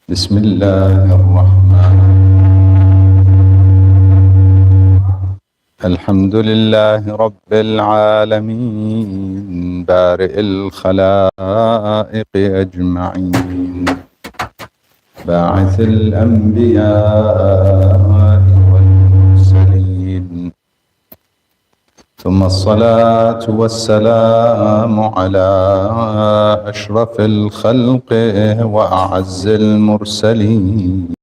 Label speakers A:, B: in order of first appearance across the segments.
A: بسم الله الرحمن الحمد لله رب العالمين بارئ الخلائق أجمعين باعث الأنبياء والمرسلين ثم الصلاة والسلام على أشرف الخلق وأعز المرسلين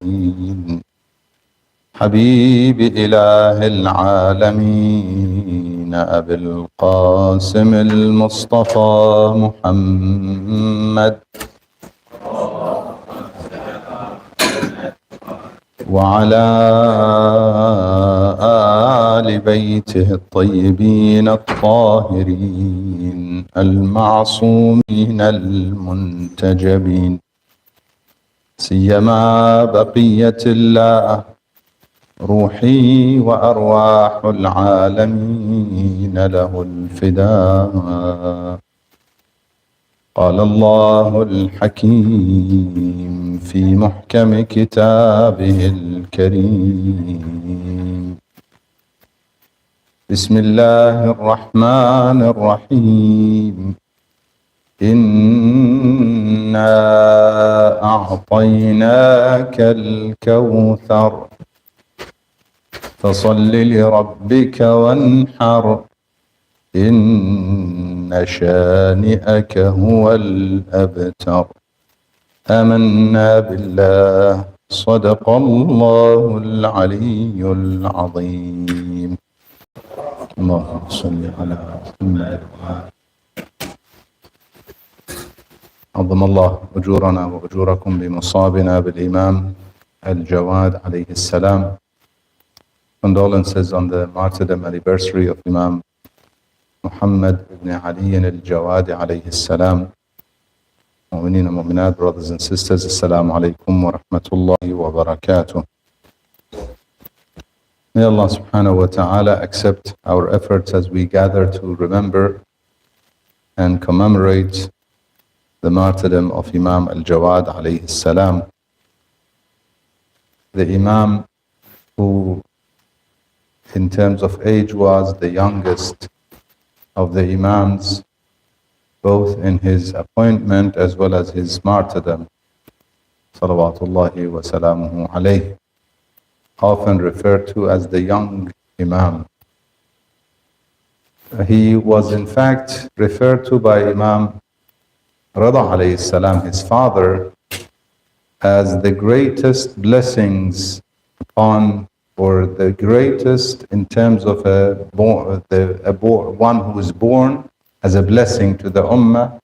A: حبيب إله العالمين أبي القاسم المصطفى محمد وعلى آل بيته الطيبين الطاهرين المعصومين المنتجبين سيما بقية الله روحي وأرواح العالمين له الفداء. قال الله الحكيم في محكم كتابه الكريم بسم الله الرحمن الرحيم إنا أعطيناك الكوثر فصل لربك وانحر إن شانئك هو الأبتر. آمنا بالله صدق الله العلي العظيم. اللهم صل على محمد. عظم الله أجورنا وأجوركم بمصابنا بالإمام الجواد عليه السلام. Condolences on the martyrdom anniversary of Imam Muhammad ibn Ali al-Jawad alayhi salam. Mu'mineen and mu'minat, brothers and sisters, assalamu alaikum wa rahmatullahi wa barakatuh. May Allah subhanahu wa ta'ala accept our efforts as we gather to remember and commemorate the martyrdom of Imam al-Jawad alayhi salam. The Imam who in terms of age was the youngest of the Imams, both in his appointment as well as his martyrdom. Salawatullahi wa salamuhu alayhi. Often referred to as the young Imam. He was in fact referred to by Imam Rida alayhi salam, his father, as the greatest blessings upon, or the greatest in terms of one who is born as a blessing to the ummah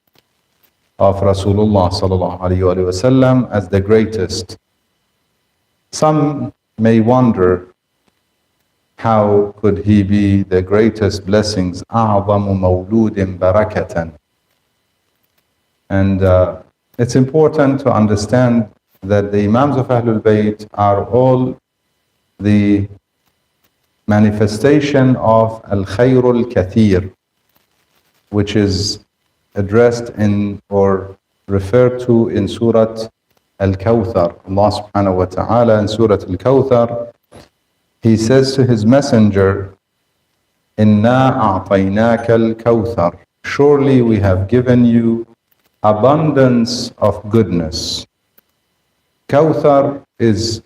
A: of Rasulullah sallallahu alaihi wasallam, as the greatest. Some may wonder, how could he be the greatest blessings? أعظم مولود بركة. And it's important to understand that the Imams of Ahlul Bayt are all the manifestation of Al-Khayrul Kathir, which is addressed in or referred to in Surah Al-Kawthar. Allah subhanahu wa ta'ala in Surah Al-Kawthar, He says to His Messenger, Inna a'tainaka al-Kawthar. Surely we have given you abundance of goodness. Kawthar is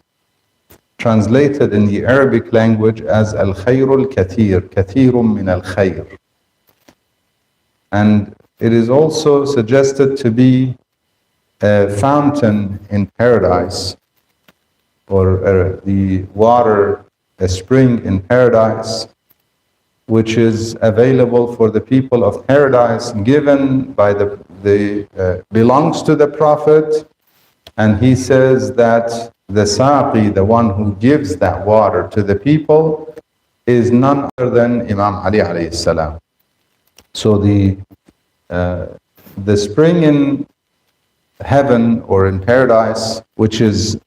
A: translated in the Arabic language as Al-Khayrul Kathir, Kathirun min al-Khayr. And it is also suggested to be a fountain in paradise, or the water, a spring in paradise, which is available for the people of paradise, given by belongs to the Prophet. And he says that the saqi, the one who gives that water to the people, is none other than Imam Ali alayhi salam. So the spring in heaven or in paradise, which is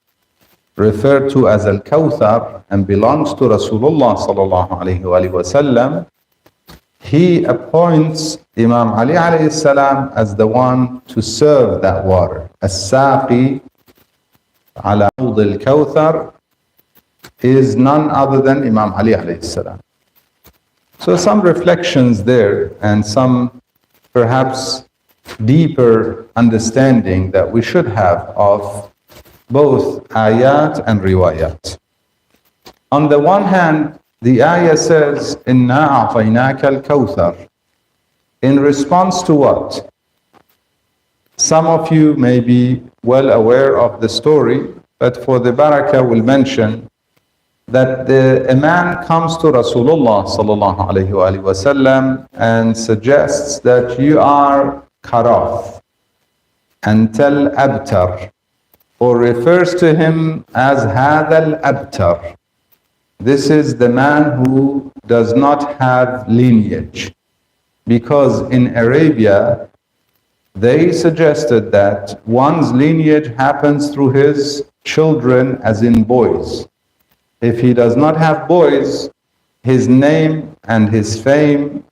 A: referred to as Al-Kawthar and belongs to Rasulullah sallallahu alayhi wa sallam, he appoints Imam Ali alayhi salam as the one to serve that water. As-Saqi على حوض الكوثر is none other than Imam Ali alayhi salam. So some reflections there and some perhaps deeper understanding that we should have of both ayat and riwayat. On the one hand, the ayah says, Inna a'tainaka al-kawthar. In response to what? Some of you may be well aware of the story, but for the barakah we'll mention that a man comes to Rasulullah sallallahu alayhi wa sallam and suggests that you are cut off and tell abtar, or refers to him as hadal abtar. This is the man who does not have lineage, because in Arabia they suggested that one's lineage happens through his children, as in boys. If he does not have boys, his name and his fame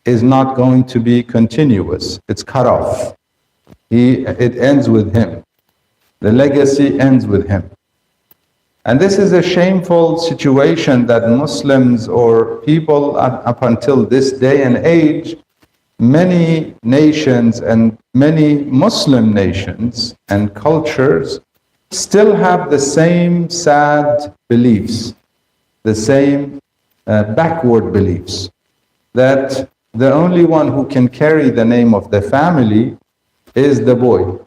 A: is not going to be continuous. It's cut off. It ends with him. The legacy ends with him. And this is a shameful situation that Muslims or people up until this day and age, many nations and many Muslim nations and cultures still have the same sad beliefs, the same backward beliefs, that the only one who can carry the name of the family is the boy.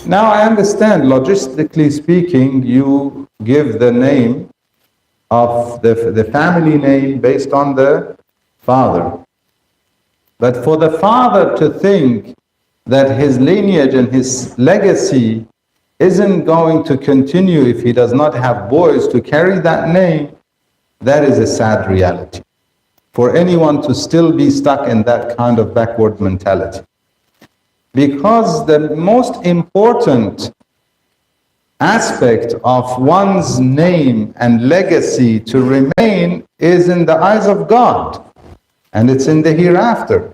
A: Now I understand, logistically speaking, you give the name of the family name based on the father. But for the father to think that his lineage and his legacy isn't going to continue if he does not have boys to carry that name, that is a sad reality. For anyone to still be stuck in that kind of backward mentality. Because the most important aspect of one's name and legacy to remain is in the eyes of God, and it's in the hereafter.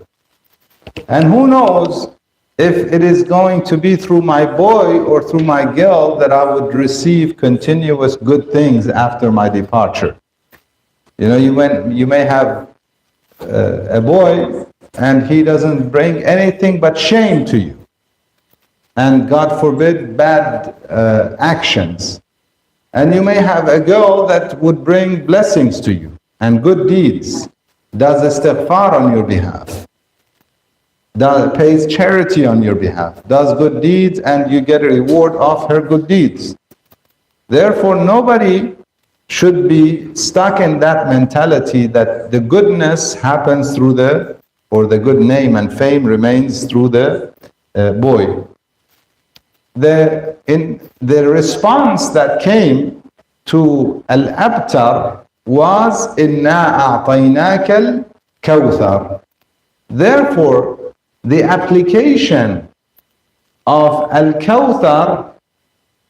A: And who knows if it is going to be through my boy or through my girl that I would receive continuous good things after my departure. You know, you may have a boy and he doesn't bring anything but shame to you, and God forbid bad actions. And you may have a girl that would bring blessings to you and good deeds, does istighfar on your behalf, pays charity on your behalf, does good deeds, and you get a reward of her good deeds. Therefore, nobody should be stuck in that mentality that the goodness happens through the good name and fame remains through the boy. The response that came to al-abtar was inna a'tainaka al-kawthar. Therefore, the application of al-kawthar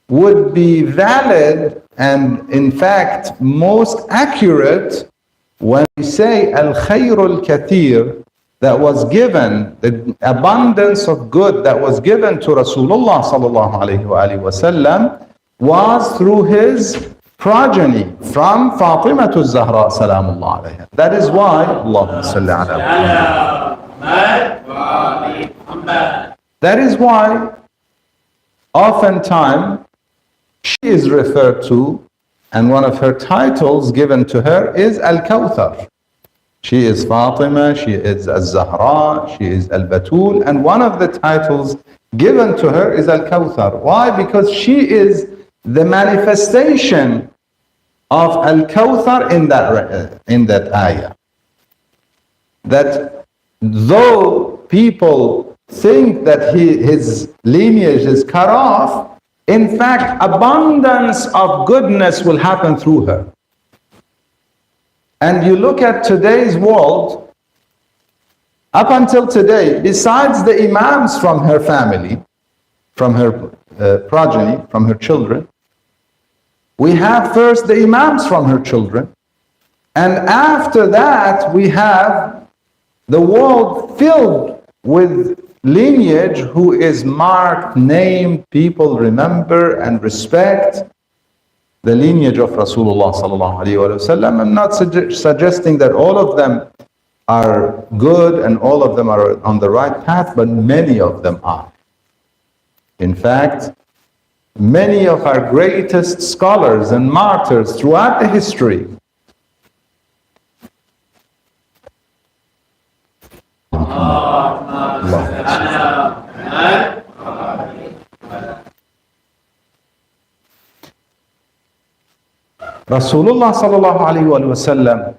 A: would be valid and in fact most accurate when we say al-khayrul kathir, that was given, the abundance of good that was given to Rasulullah sallallahu alayhi wa sallam was through his progeny from Fatima to Zahra salamullah alayha. That is why Allahumma salli ala Muhammad. That is why oftentimes she is referred to, and one of her titles given to her is Al-Kawthar. She is Fatima, she is Al-Zahra, she is Al-Batul, and one of the titles given to her is Al-Kawthar. Why? Because she is the manifestation of Al-Kawthar in that ayah. That though people think that his lineage is cut off, in fact, abundance of goodness will happen through her. And you look at today's world, up until today, besides the imams from her family, from her progeny, from her children, we have first the imams from her children, and after that we have the world filled with lineage who is marked, named, people remember and respect the lineage of Rasulullah sallallahu alaihi wasallam. I'm not suggesting that all of them are good and all of them are on the right path, but many of them are. In fact, many of our greatest scholars and martyrs throughout the history Rasulullah sallallahu alaihi wasallam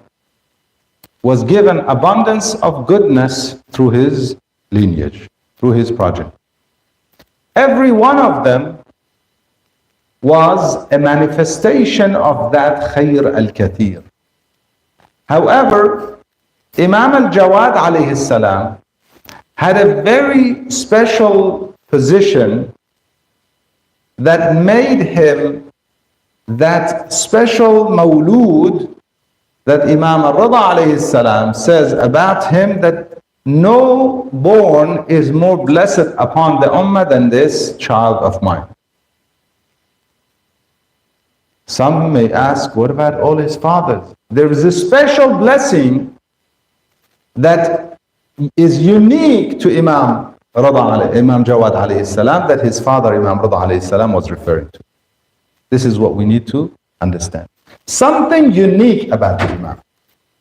A: was given abundance of goodness through his lineage, through his progeny. Every one of them was a manifestation of that khayr al-kathir. However, Imam al-Jawad alayhi salam had a very special position that made him that special mawlood that Imam al-Rida alayhi salam says about him, that no born is more blessed upon the ummah than this child of mine. Some may ask, what about all his fathers? There is a special blessing that is unique to Imam Jawad alayhi salam, that his father Imam Rida alayhi salam was referring to. This is what we need to understand. Something unique about the Imam.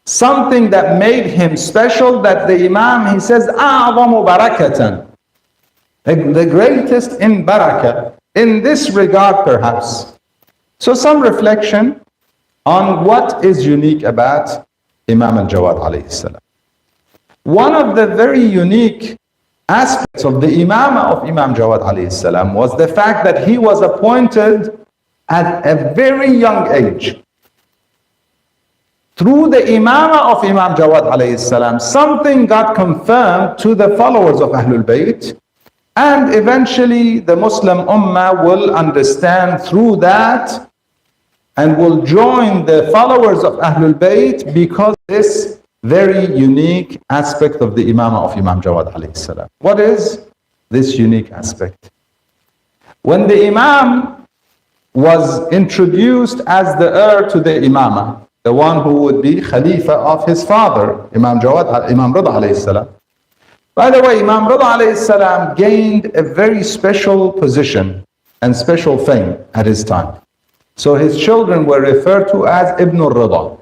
A: Something that made him special, that the Imam, he says, أَعْظَمُ بَرَكَةً, the greatest in barakah, in this regard perhaps. So some reflection on what is unique about Imam al-Jawad alayhi salam. One of the very unique aspects of the Imamah of Imam Jawad alayhi salam was the fact that he was appointed at a very young age. Through the Imamah of Imam Jawad alayhi salam, something got confirmed to the followers of Ahlul Bayt, and eventually the Muslim Ummah will understand through that and will join the followers of Ahlul Bayt because this very unique aspect of the Imamah of Imam Jawad alayhi salam. What is this unique aspect? When the Imam was introduced as the heir to the Imamah, the one who would be Khalifa of his father, Imam Rida alayhi salam. By the way, Imam Rida alayhi salam gained a very special position and special fame at his time. So his children were referred to as Ibn al-Rida.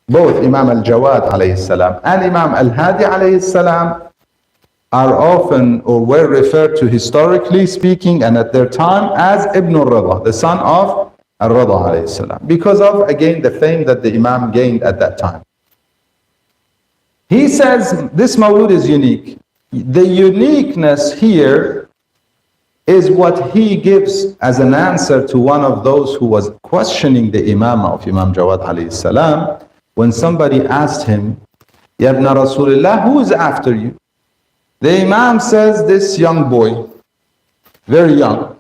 A: Both Imam al-Jawad alayhi salam and Imam al-Hadi alayhi salam are often or were referred to, historically speaking and at their time, as Ibn al-Rida, the son of al-Rida alayhi salam, because of, again, the fame that the Imam gained at that time. He says this mawlud is unique. The uniqueness here is what he gives as an answer to one of those who was questioning the Imamah of Imam Jawad alayhi salam, when somebody asked him, Ya ibn Rasulullah, who is after you? The Imam says, this young boy, very young.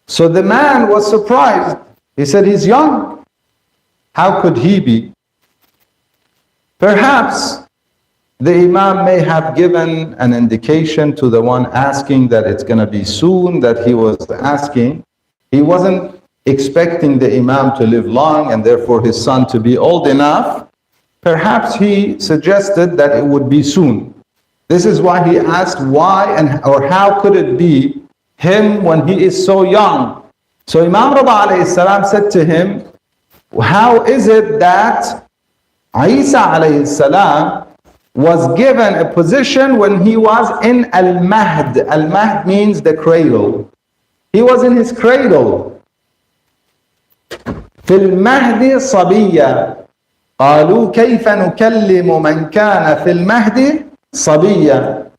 A: So the man was surprised. He said, he's young. How could he be? Perhaps the Imam may have given an indication to the one asking that it's going to be soon, that he was asking. He wasn't expecting the Imam to live long and therefore his son to be old enough. Perhaps he suggested that it would be soon. This is why he asked why or how could it be him when he is so young. So Imam Rida alayhi salam said to him, how is it that Isa alayhi salam was given a position when he was in al-Mahd? Al-Mahd means the cradle. He was in his cradle. في المهد صبيا قالوا كيف نكلم من كان في المهد صبيا.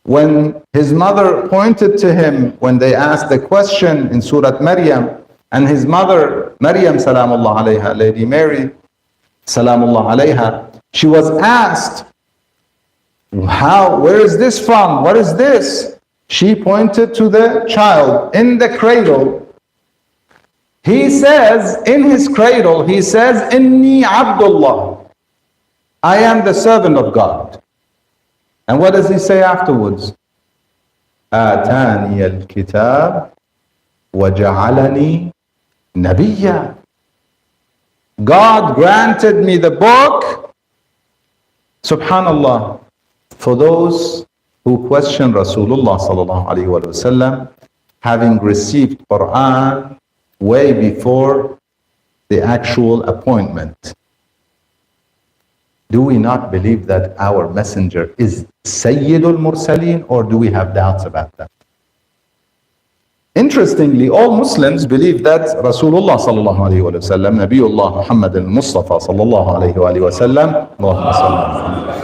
A: When his mother pointed to him, when they asked the question in Surah Maryam, and his mother, Maryam salamullah alayha, Lady Mary salamullah alayha, she was asked, where is this from? What is this? She pointed to the child in the cradle. He says, in his cradle, he says, Inni Abdullah, I am the servant of God. And what does he say afterwards? آتاني الكتاب وجعلني نبيا. God granted me the book. Subhanallah. For those who question Rasulullah sallallahu alaihi wasallam, having received Quran way before the actual appointment, do we not believe that our messenger is Sayyidul Mursaleen, or do we have doubts about that? Interestingly, all Muslims believe that Rasulullah sallallahu alaihi wasallam, Nabiullah Muhammad al-Mustafa sallallahu alaihi wasallam, Allahumma salli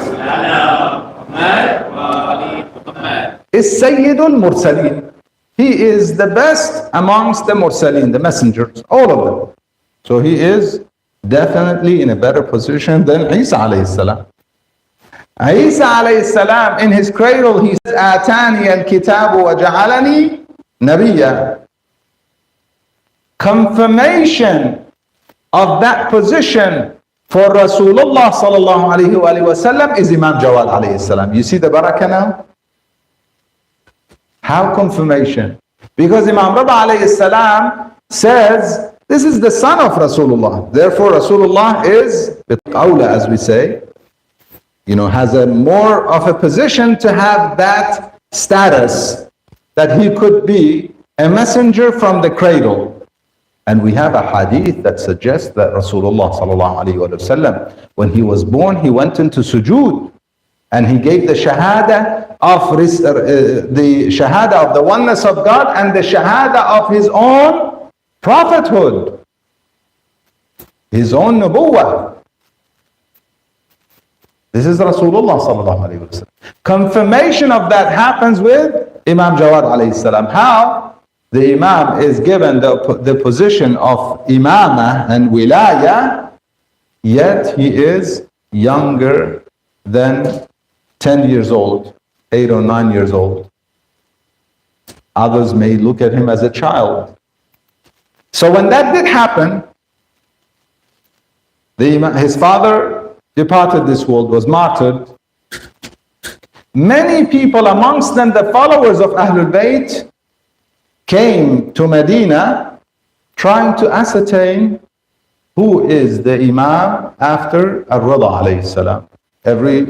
A: is Sayyidul Mursaleen. He is the best amongst the Mursaleen, the messengers, all of them. So he is definitely in a better position than Isa alayhi salam. Isa alayhi salam, in his cradle, he says, Atani al-kitabu wa ja'alani nabiyya. Confirmation of that position for Rasulullah sallallahu alayhi wa sallam is Imam Jawad alayhi salam. You see the barakah now? How confirmation? Because Imam Rada alayhi salam says, this is the son of Rasulullah. Therefore, Rasulullah is, awla, as we say, has a more of a position to have that status, that he could be a messenger from the cradle. And we have a hadith that suggests that Rasulullah sallallahu alaihi wasallam, when he was born, he went into sujood, and he gave the shahada of the oneness of God and the shahada of his own prophethood, his own nubuwwah. This is Rasulullah sallallahu alaihi wasallam. Confirmation of that happens with Imam Jawad alayhi salam. How? The Imam is given the position of imamah and wilaya, yet he is younger than 10 years old, 8 or 9 years old. Others may look at him as a child. So when that did happen, his father departed this world, was martyred. Many people, amongst them the followers of Ahlul Bayt, came to Medina trying to ascertain who is the Imam after Ar-Rida alayhi salam.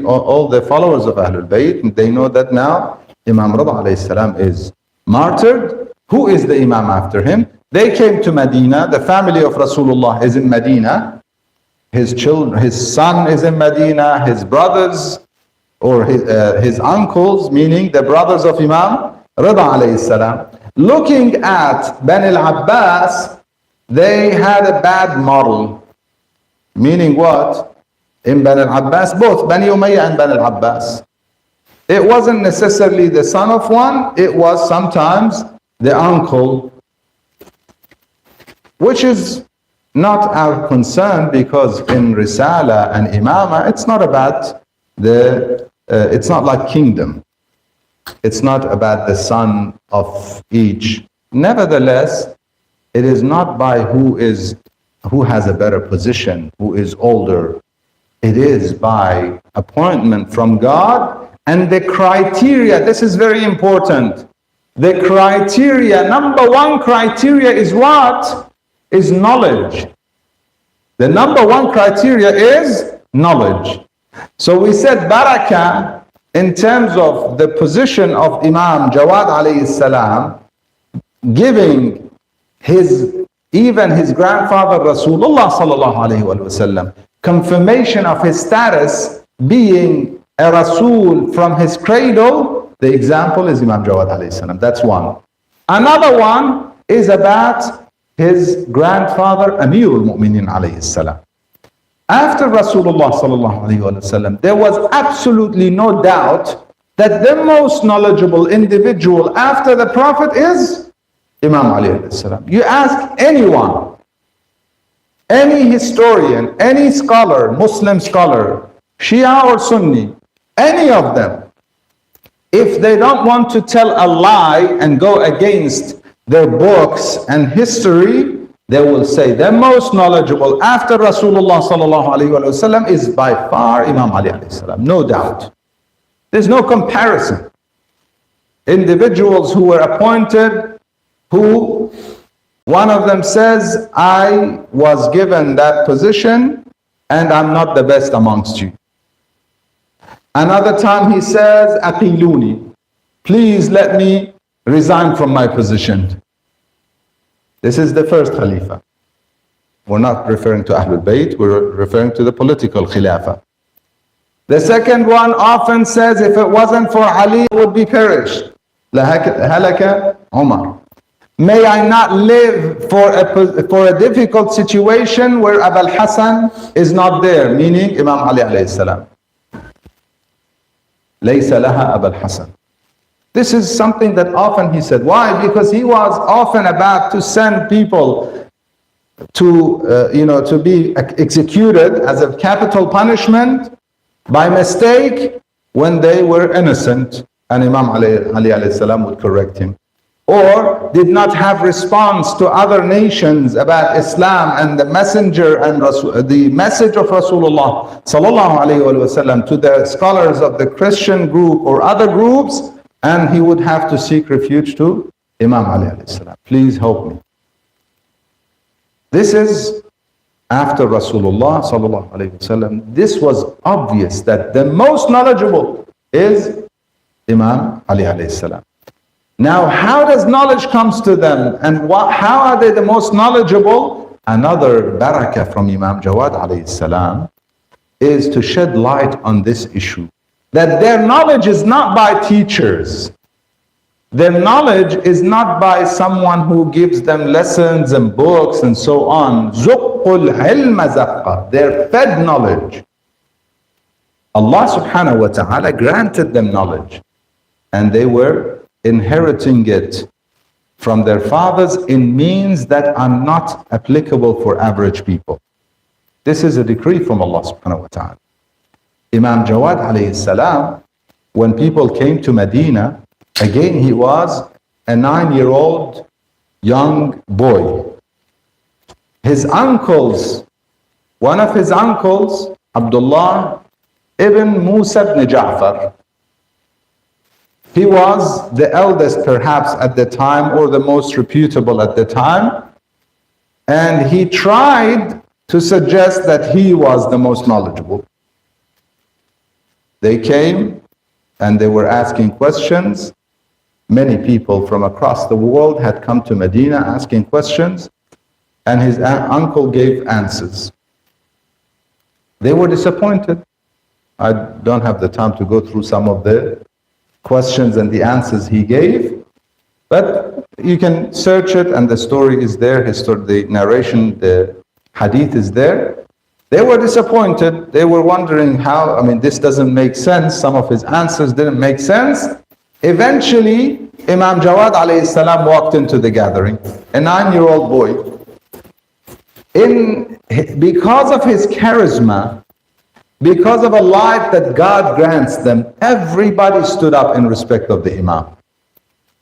A: All the followers of Ahlul Bayt, they know that now Imam Rida alayhi salam is martyred. Who is the Imam after him? They came to Medina. The family of Rasulullah is in Medina. His children, his son is in Medina. His brothers or his uncles, meaning the brothers of Imam Rida alayhi salam. Looking at Bani al-Abbas, they had a bad model. Meaning what? In Bani al-Abbas, both Bani Umayyah and Bani al-Abbas, it wasn't necessarily the son of one, it was sometimes the uncle, which is not our concern, because in Risala and Imama, it's not about it's not like kingdom. It's not about the son of each. Nevertheless, it is not by who has a better position, who is older. It is by appointment from God, and the criteria, this is very important. The criteria, number one criteria is what? Is knowledge. The number one criteria is knowledge. So we said barakah in terms of the position of Imam Jawad alayhi salam, giving even his grandfather Rasulullah sallallahu alayhi wa sallam confirmation of his status being a Rasul from his cradle. The example is Imam Jawad alayhi salam. That's one. Another one is about his grandfather Amirul Mu'minin alayhi salam. After Rasulullah sallallahu alayhi wa sallam, there was absolutely no doubt that the most knowledgeable individual after the Prophet is Imam Ali alayhi salam. You ask anyone, any historian, any scholar, Muslim scholar, Shia or Sunni, any of them, if they don't want to tell a lie and go against their books and history, they will say the most knowledgeable after Rasulullah sallallahu alaihi wasallam is by far Imam Ali alayhi salam. No doubt. There's no comparison. Individuals who were appointed, who one of them says, I was given that position and I'm not the best amongst you. Another time he says, Aqiluni, please let me resign from my position. This is the first Khalifa. We're not referring to Ahlul Bayt, we're referring to the political Khilafah. The second one often says, if it wasn't for Ali, it would be perished. لَهَلَكَ Umar. May I not live for a difficult situation where Abul Hassan is not there, meaning Imam Ali alayhi salam. لَيْسَ لَهَا Abul Hassan. This is something that often he said. Why? Because he was often about to send people to be executed as a capital punishment by mistake when they were innocent, and Imam Ali alayhi salam would correct him. Or did not have response to other nations about Islam and the messenger and the message of Rasulullah sallallahu alayhi wa sallam to the scholars of the Christian group or other groups, and he would have to seek refuge to Imam Ali alayhi salam. Please help me. This is after Rasulullah sallallahu alayhi wa sallam. This was obvious that the most knowledgeable is Imam Ali alayhi salam. Now, how does knowledge comes to them, and how are they the most knowledgeable? Another barakah from Imam Jawad alayhi salam is to shed light on this issue, that their knowledge is not by teachers. Their knowledge is not by someone who gives them lessons and books and so on. Zuqqul ilma zaqqa. Their fed knowledge. Allah subhanahu wa ta'ala granted them knowledge, and they were inheriting it from their fathers in means that are not applicable for average people. This is a decree from Allah subhanahu wa ta'ala. Imam Jawad alayhi salam, when people came to Medina, again he was a 9-year-old young boy. His uncles, one of his uncles, Abdullah ibn Musa ibn Ja'far, he was the eldest perhaps at the time, or the most reputable at the time, and he tried to suggest that he was the most knowledgeable. They came and they were asking questions. Many people from across the world had come to Medina asking questions, and his uncle gave answers. They were disappointed. I don't have the time to go through some of the questions and the answers he gave, but you can search it and the story is there, the narration, the hadith is there. They were disappointed. They were wondering how, this doesn't make sense. Some of his answers didn't make sense. Eventually, Imam Jawad alayhi salam walked into the gathering, a 9-year-old boy. Because of his charisma, because of a light that God grants them, everybody stood up in respect of the Imam.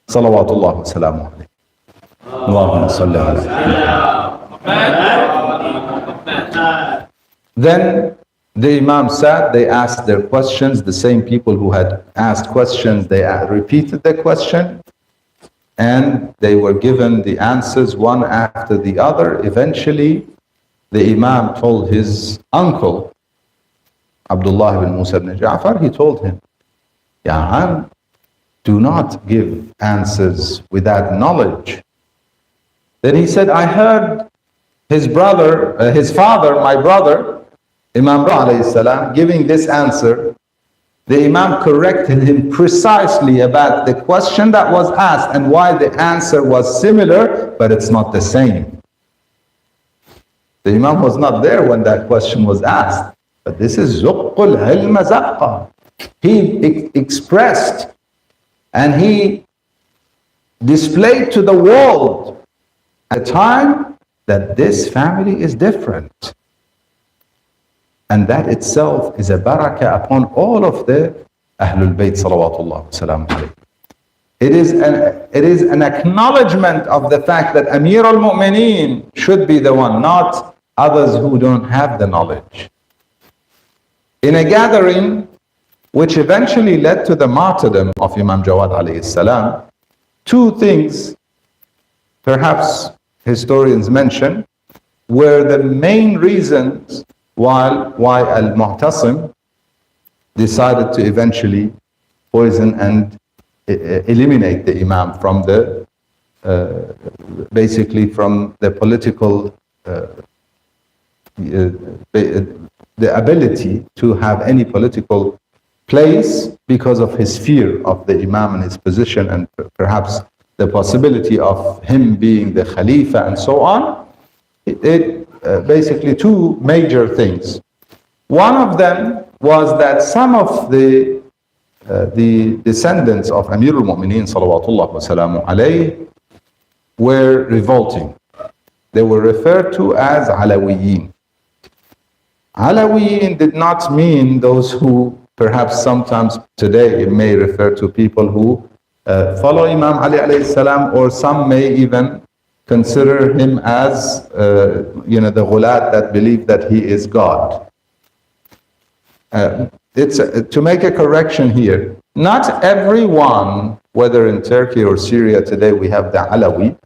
A: Salawatullah wa salamu alayhi. Allahumma salli ala. Then the Imam sat, they asked their questions. The same people who had asked questions, they repeated the question, and they were given the answers one after the other. Eventually, the Imam told his uncle, Abdullah ibn Musa ibn Ja'far, he told him, Ya Am, do not give answers without knowledge. Then he said, I heard his father, my brother, Imam alayhi salam, giving this answer. The Imam corrected him precisely about the question that was asked and why the answer was similar, but it's not the same. The Imam was not there when that question was asked. But this is zuqqul ilma zaqqa. He expressed and he displayed to the world at the time that this family is different. And that itself is a barakah upon all of the Ahlul Bayt salawatullah wasalam alayhi. It is an acknowledgement of the fact that Amir al-Mu'mineen should be the one, not others who don't have the knowledge. In a gathering, which eventually led to the martyrdom of Imam Jawad alayhi salam. Two things, perhaps historians mention, were the main reasons why Al-Mu'tasim decided to eventually poison and eliminate the Imam from the, basically from the political, the ability to have any political place because of his fear of the Imam and his position, and perhaps the possibility of him being the Khalifa and so on. Basically two major things. One of them was that some of the descendants of Amir al-Mu'mineen salawatullah wa salamu alayhi were revolting. They were referred to as Alawiyin. Alawiyin did not mean those who perhaps sometimes today may refer to people who follow Imam Ali alayhi salam, or some may even consider him as the ghulat that believe that he is God. To make a correction here, not everyone, whether in Turkey or Syria today we have the Alawi,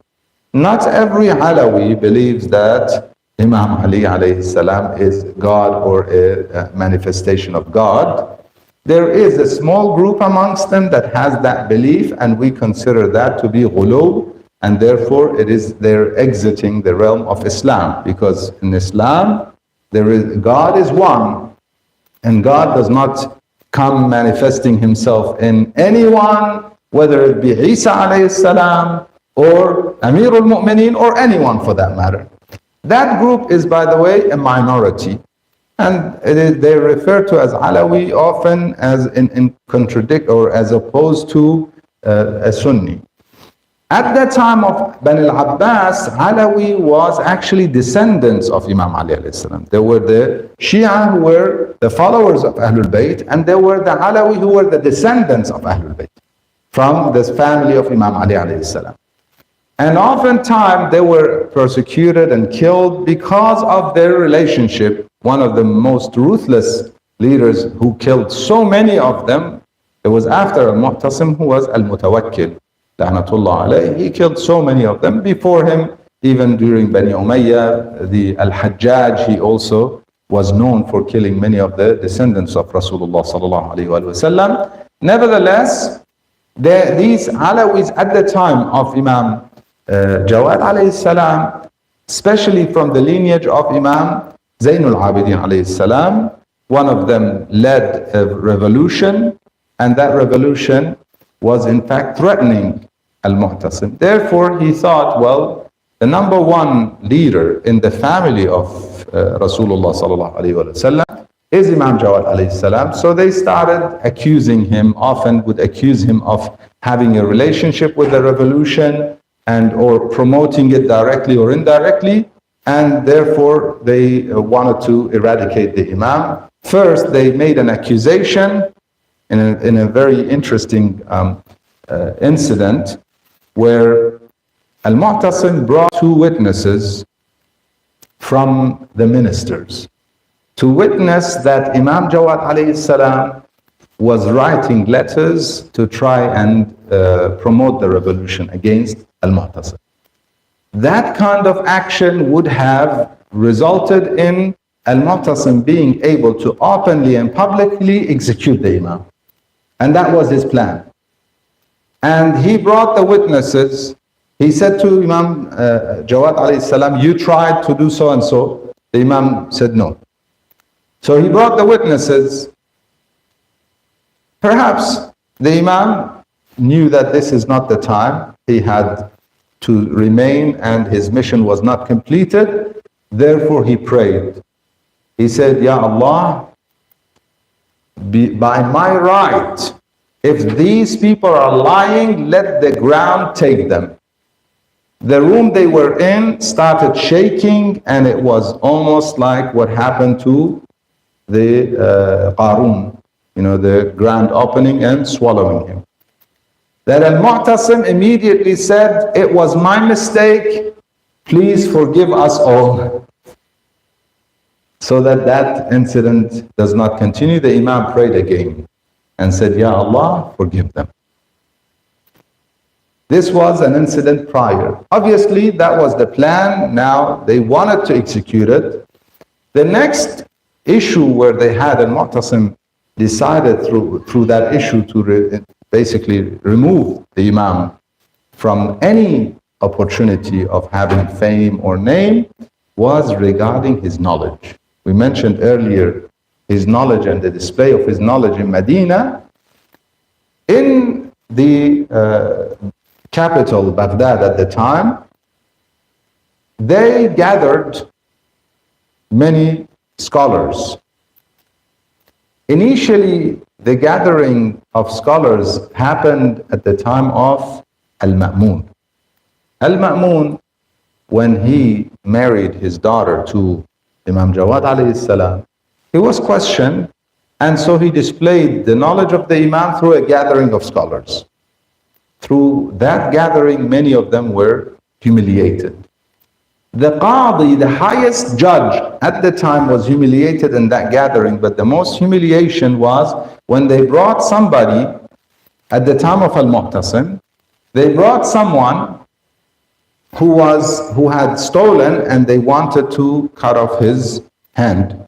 A: not every Alawi believes that Imam Ali alayhi salam is God or a manifestation of God. There is a small group amongst them that has that belief, and we consider that to be ghulu, and therefore they're exiting the realm of Islam, because in Islam God is one, and God does not come manifesting himself in anyone, whether it be Isa alayhi salam or Amir al-Mu'mineen or anyone for that matter. That group is, by the way, a minority, and they refer to as Alawi often as in contradict or as opposed to a Sunni. At the time of Bani al-Abbas, Alawi was actually descendants of Imam Ali alayhi salam. There were the Shia who were the followers of Ahlul Bayt, and there were the Alawi who were the descendants of Ahlul Bayt from this family of Imam Ali alayhi salam. And oftentimes they were persecuted and killed because of their relationship. One of the most ruthless leaders who killed so many of them, it was after Al-Mu'tasim, who was Al-Mutawakkil, La'natullah alayhi. He killed so many of them. Before him, even during Bani Umayyah, the Al-Hajjaj, he also was known for killing many of the descendants of Rasulullah sallallahu alayhi wa sallam. Nevertheless, these Alawis at the time of Imam Jawad alayhi salam, especially from the lineage of Imam Zainul Abidin alayhi salam, one of them led a revolution, and that revolution was in fact threatening Al-Mu'tasim. Therefore, he thought, well, the number one leader in the family of Rasulullah sallallahu alayhi wa sallam is Imam Jawad alayhi salam. So they started accusing him, often would accuse him of having a relationship with the revolution and or promoting it directly or indirectly, and therefore they wanted to eradicate the Imam. First, they made an accusation in a very interesting incident where Al-Mu'tasim brought two witnesses from the ministers to witness that Imam Jawad alayhi salam was writing letters to try and promote the revolution against Al-Mu'tasim. That kind of action would have resulted in Al-Mu'tasim being able to openly and publicly execute the Imam. And that was his plan. And he brought the witnesses. He said to Imam Jawad alayhi salam, you tried to do so and so. The Imam said no. So he brought the witnesses. Perhaps the Imam knew that this is not the time. He had to remain and his mission was not completed. Therefore he prayed. He said, Ya Allah, by my right, if these people are lying, let the ground take them. The room they were in started shaking, and it was almost like what happened to the Qarun, the ground opening and swallowing him. That Al-Mu'tasim immediately said, it was my mistake, please forgive us all. So that incident does not continue, the Imam prayed again. and said, Ya Allah, forgive them. This was an incident prior. Obviously, that was the plan. Now they wanted to execute it. The next issue where they had, and Mu'tasim decided through that issue to basically remove the Imam from any opportunity of having fame or name, was regarding his knowledge. We mentioned earlier his knowledge and the display of his knowledge in Medina. In the capital, Baghdad at the time, they gathered many scholars. Initially, the gathering of scholars happened at the time of Al-Ma'mun. Al-Ma'mun, when he married his daughter to Imam Jawad alayhi salam, he was questioned, and so he displayed the knowledge of the Imam through a gathering of scholars. Through that gathering, many of them were humiliated. The Qadi, the highest judge at the time, was humiliated in that gathering, but the most humiliation was when they brought somebody at the time of Al-Mu'tasim. They brought someone who had stolen, and they wanted to cut off his hand.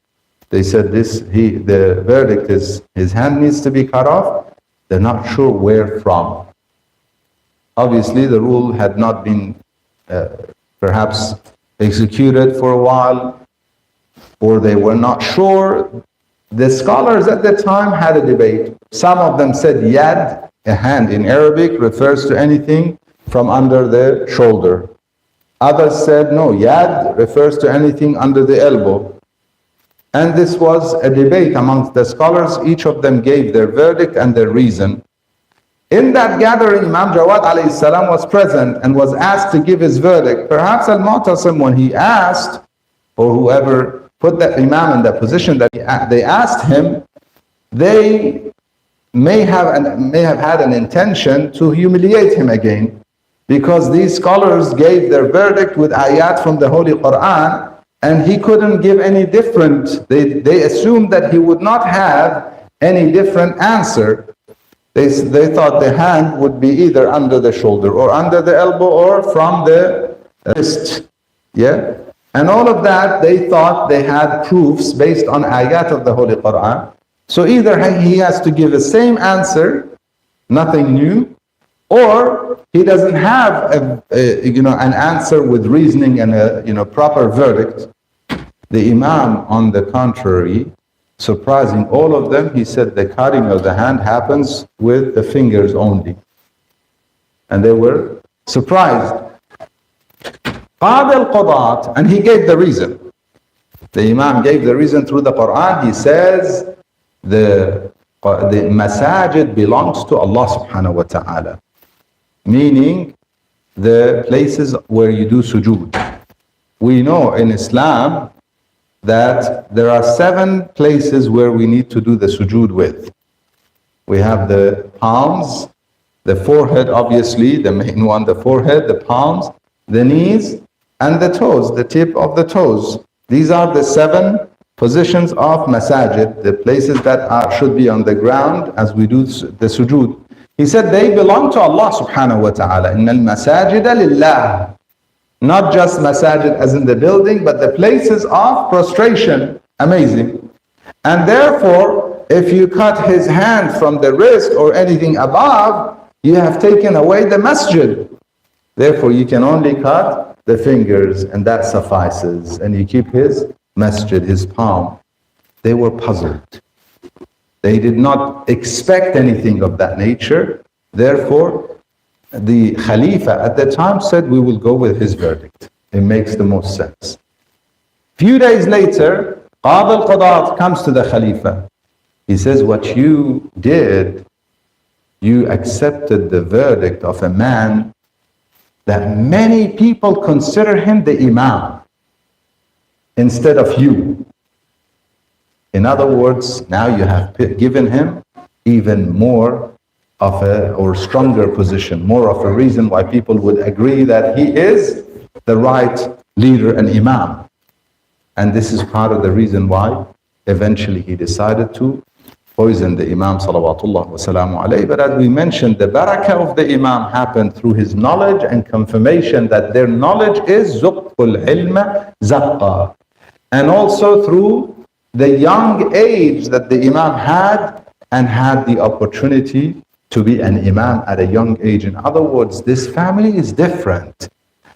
A: They said the verdict is his hand needs to be cut off. They're not sure where from. Obviously, the rule had not been perhaps executed for a while, or they were not sure. The scholars at the time had a debate. Some of them said yad, a hand in Arabic, refers to anything from under the shoulder. Others said no, yad refers to anything under the elbow. And this was a debate amongst the scholars. Each of them gave their verdict and their reason. In that gathering, Imam Jawad alayhi salam was present and was asked to give his verdict. Perhaps Al-Mu'tasim, when he asked, or whoever put that Imam in that position that they asked him, they may have had an intention to humiliate him again, because these scholars gave their verdict with ayat from the Holy Quran, and he couldn't give any different. They assumed that he would not have any different answer. They thought the hand would be either under the shoulder or under the elbow or from the wrist. Yeah? And all of that, they thought they had proofs based on ayat of the Holy Quran. So either he has to give the same answer, nothing new, or he doesn't have an answer with reasoning and a proper verdict. The Imam, on the contrary, surprising all of them, he said the cutting of the hand happens with the fingers only. And they were surprised. Qadi al-Qadat, and he gave the reason. The Imam gave the reason through the Quran. He says the masajid belongs to Allah subhanahu wa ta'ala. Meaning the places where you do sujood. We know in Islam that there are 7 places where we need to do the sujood with. We have the palms, the forehead, obviously, the main one, the forehead, the palms, the knees, and the toes, the tip of the toes. These are the 7 positions of masajid, the places that should be on the ground as we do the sujood. He said they belong to Allah subhanahu wa ta'ala. Inna al-masajida lillah. Not just masajid as in the building, but the places of prostration. Amazing. And therefore, if you cut his hand from the wrist or anything above, you have taken away the masjid. Therefore, you can only cut the fingers, and that suffices. And you keep his masjid, his palm. They were puzzled. They did not expect anything of that nature. Therefore, the Khalifa at the time said, we will go with his verdict. It makes the most sense. Few days later, Qadi al-Qadat comes to the Khalifa. He says, what you did, you accepted the verdict of a man that many people consider him the Imam instead of you. In other words, now you have given him even more of or stronger position, more of a reason why people would agree that he is the right leader and Imam. And this is part of the reason why eventually he decided to poisoned the Imam salawatullah wa salamu alayhi. But as we mentioned, the barakah of the Imam happened through his knowledge and confirmation that their knowledge is zuqtul ilma zaqqa. And also through the young age that the Imam had and had the opportunity to be an Imam at a young age. In other words, this family is different.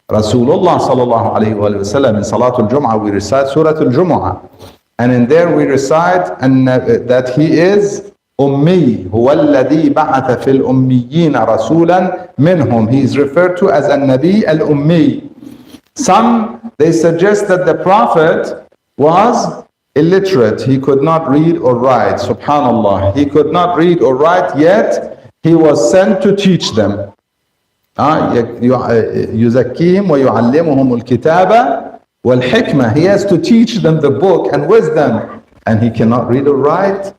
A: Rasulullah sallallahu alayhi wa sallam in Salatul Jum'ah, we recite Suratul Jum'ah. And in there we recite that he is Ummi, huwa alladhi ba'atha fil ummiyina rasulan minhum. He is referred to as an-Nabi al-Ummi. Some, they suggest that the Prophet was illiterate. He could not read or write. Subhanallah. He could not read or write, yet he was sent to teach them. يزكيهم ويعلمهم الكتاب والحكمة. He has to teach them the book and wisdom, and he cannot read or write.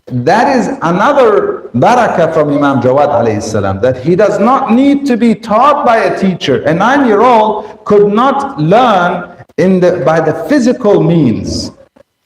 A: That is another barakah from Imam Jawad alayhi salam, that he does not need to be taught by a teacher. A 9-year-old could not learn by the physical means,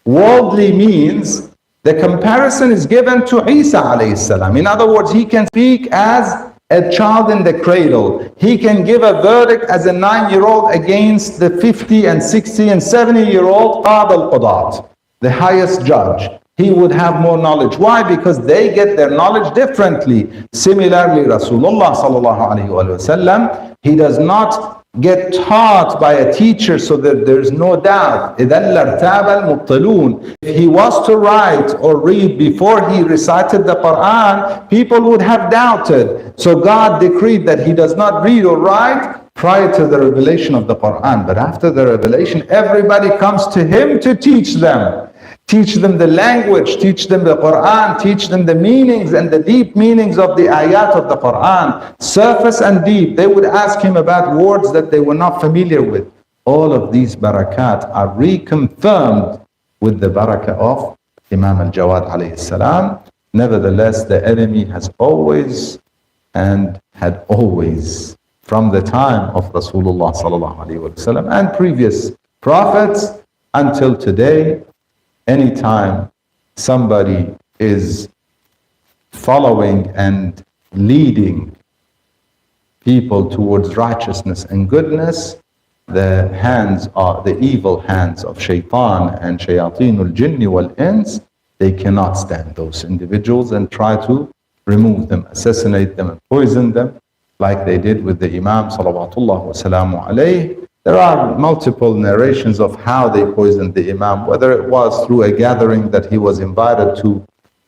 A: worldly means. The comparison is given to Isa alayhi salam. In other words, he can speak as a child in the cradle. He can give a verdict as a 9-year-old against the 50 and 60 and 70-year-old Qad al-Qudat, the highest judge. He would have more knowledge. Why? Because they get their knowledge differently. Similarly, Rasulullah sallallahu alayhi wa sallam, he does not get taught by a teacher so that there's no doubt. إِذَا لَارْتَابَ الْمُبْطِلُونَ. If he was to write or read before he recited the Quran, people would have doubted. So God decreed that he does not read or write prior to the revelation of the Quran. But after the revelation, everybody comes to him to teach them. Teach them the language, teach them the Quran, teach them the meanings and the deep meanings of the ayat of the Quran, surface and deep. They would ask him about words that they were not familiar with. All of these barakat are reconfirmed with the barakah of Imam al-Jawad alayhi salam. Nevertheless, the enemy has always and had always, from the time of Rasulullah sallallahu alayhi wa sallam and previous prophets until today, anytime somebody is following and leading people towards righteousness and goodness, the evil hands of shaitan and shayateen al-jinni wal-ins, they cannot stand those individuals and try to remove them, assassinate them and poison them like they did with the Imam salawatullah wa salamu alayhi. There are multiple narrations of how they poisoned the Imam, whether it was through a gathering that he was invited to,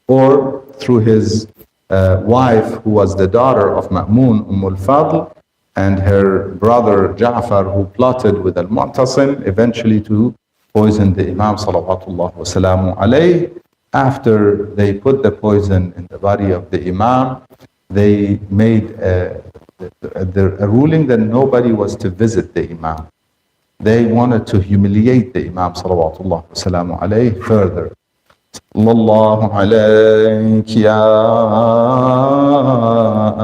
A: or through his wife, who was the daughter of Ma'mun al-Fadl, and her brother Ja'far, who plotted with al-Mu'tasim eventually to poison the Imam salawatullah wa salamu alayhi. After they put the poison in the body of the Imam, they made a ruling that nobody was to visit the Imam. They wanted to humiliate the Imam salawatullah wa salamu alayhi further. Sallallahu alayk ya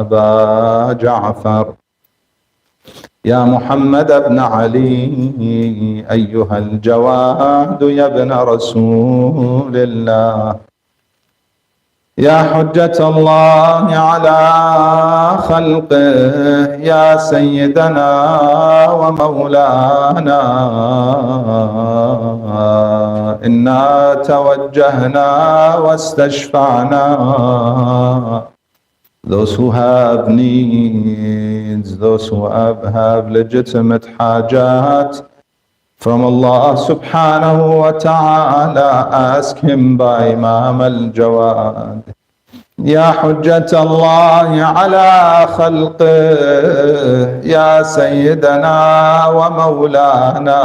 A: Aba Ja'far, ya Muhammad ibn Ali, ayyuha al-Jawad ya ibn Rasulillah, يا حجة الله على خلقه، يا سيدنا ومولانا، إنا توجهنا واستشفعنا. Those who have needs, those who have legitimate hajat from Allah subhanahu wa ta'ala, ask him by Imam al-Jawad. Ya Hujjat Allah ala khalqih, Ya Sayyidana wa Mawlana,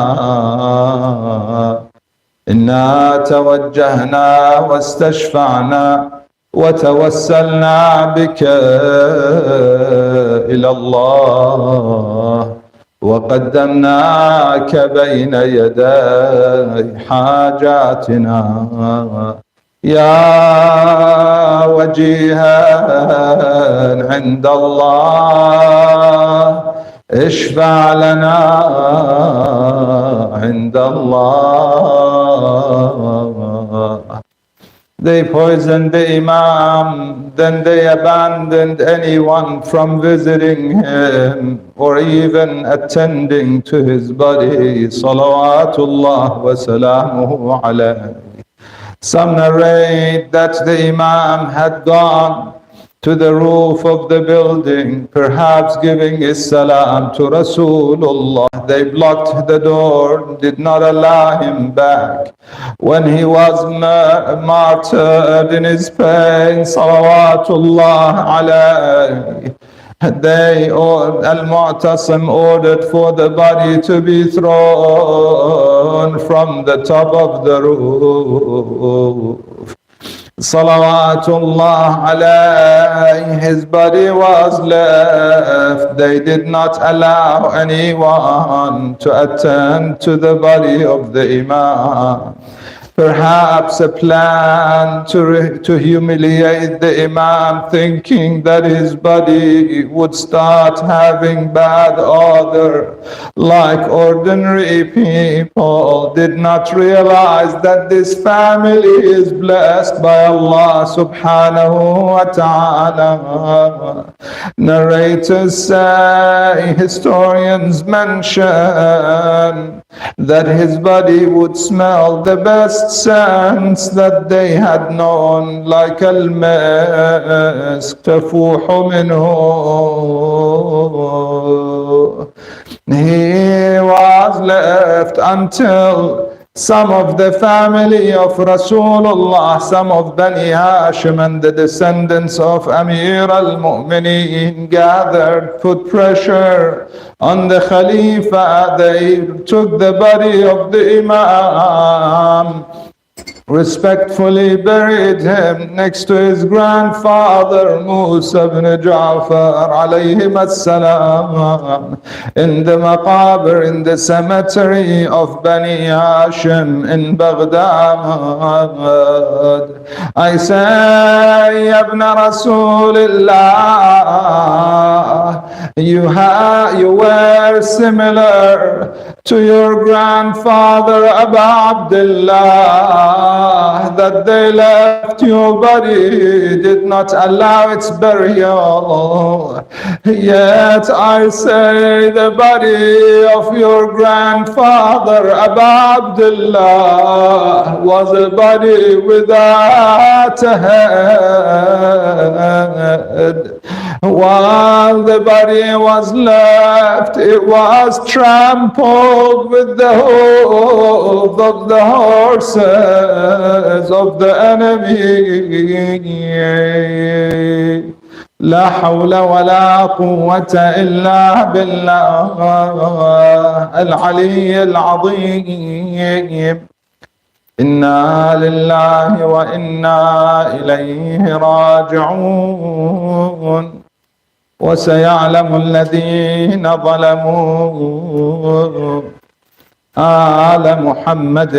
A: Inna tawajjahna wa istashfa'na wa tawassalna bika ila Allah, وقدمناك بين يدي حاجاتنا يا وجيها عند الله، اشفع لنا عند الله. They poisoned the Imam, then they abandoned anyone from visiting him or even attending to his body. Salawatullah wa salamuhu alayhi. Some narrate that the Imam had gone to the roof of the building, perhaps giving his salam to Rasulullah. They blocked the door, did not allow him back. When he was martyred in his pain, salawatullah alayhi, Al-Mu'tasim ordered for the body to be thrown from the top of the roof. Salawatullah alayhi, his body was left. They did not allow anyone to attend to the body of the Imam. Perhaps a plan to humiliate the Imam, thinking that his body would start having bad odor like ordinary people. Did not realize that this family is blessed by Allah subhanahu wa ta'ala. Narrators say, historians mention that his body would smell the best scents that they had known, like al-misk تفوح منه. He was left until some of the family of Rasulullah, some of Bani Hashim and the descendants of Amir al-Mu'mineen gathered, put pressure on the Khalifa. They took the body of the Imam, respectfully buried him next to his grandfather Musa ibn Ja'far alayhim as-salam in the maqabir, in the cemetery of Bani Hashim in Baghdad. I say, Ya ibn Rasulillah, you were similar to your grandfather Abu Abdullah, that they left your body, did not allow its burial. Yet I say the body of your grandfather Abu Abdullah was a body without a head. While the body was left, it was trampled with the hooves of the horses of the enemy. لا حول ولا قوة إلا بالله العلي العظيم. إنا لله وإنا إليه راجعون. وسيعلم الذين ظلموا آل محمد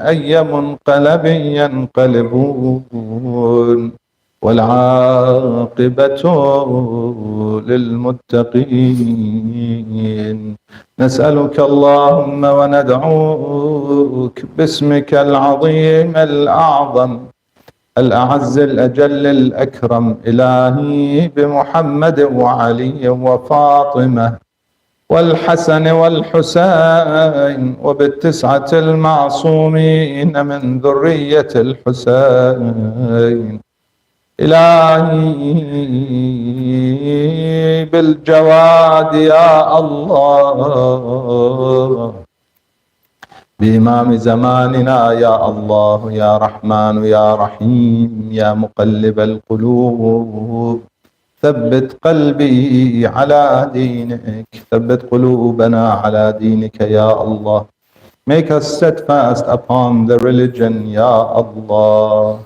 A: أي منقلب ينقلبون والعاقبة للمتقين. نسألك اللهم وندعوك باسمك العظيم الأعظم الأعز الأجل الأكرم، إلهي بمحمد وعلي وفاطمة والحسن والحسين وبالتسعة المعصومين من ذرية الحسين. إلهي بالجواد يا الله، بإمام زماننا يا الله، يا رحمن يا رحيم يا مقلب القلوب، ثبت قلبي على دينك، ثبت قلوبنا على دينك يا الله. Make us steadfast upon the religion, Ya Allah.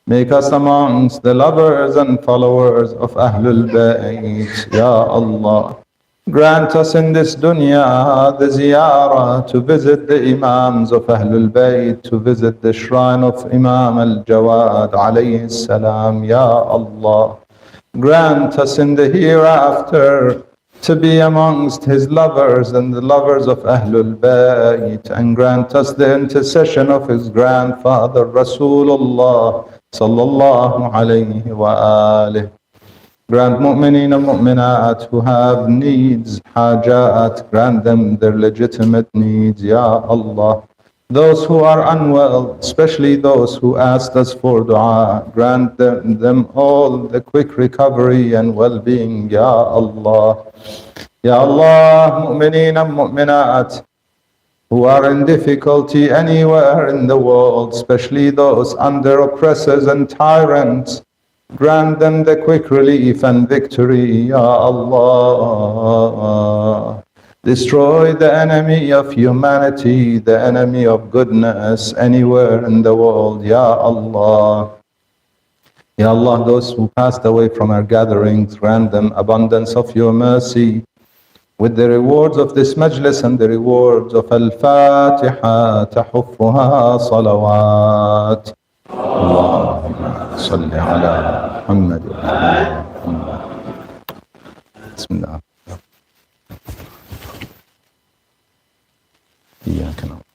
A: Make us amongst the lovers and followers of Ahlul Bayt, Ya Allah. Grant us in this dunya the ziyarah to visit the Imams of Ahlul Bayt, to visit the shrine of Imam al-Jawad alayhi salam, Ya Allah. Grant us in the hereafter to be amongst his lovers and the lovers of Ahlul Bayt, and grant us the intercession of his grandfather Rasulullah sallallahu alayhi wa alihi. Grant mu'mineen and mu'minat who have needs, hajat, grant them their legitimate needs, Ya Allah. Those who are unwell, especially those who asked us for dua, grant them all the quick recovery and well-being, Ya Allah. Ya Allah, mu'mineen and mu'minat who are in difficulty anywhere in the world, especially those under oppressors and tyrants, grant them the quick relief and victory, Ya Allah. Destroy the enemy of humanity, the enemy of goodness anywhere in the world, Ya Allah. Ya Allah, those who passed away from our gatherings, grant them abundance of your mercy with the rewards of this majlis and the rewards of Al-Fatiha, تحفها صلوات. اللهم صل على محمد وعلى محمد. بسم الله. إياك نعبد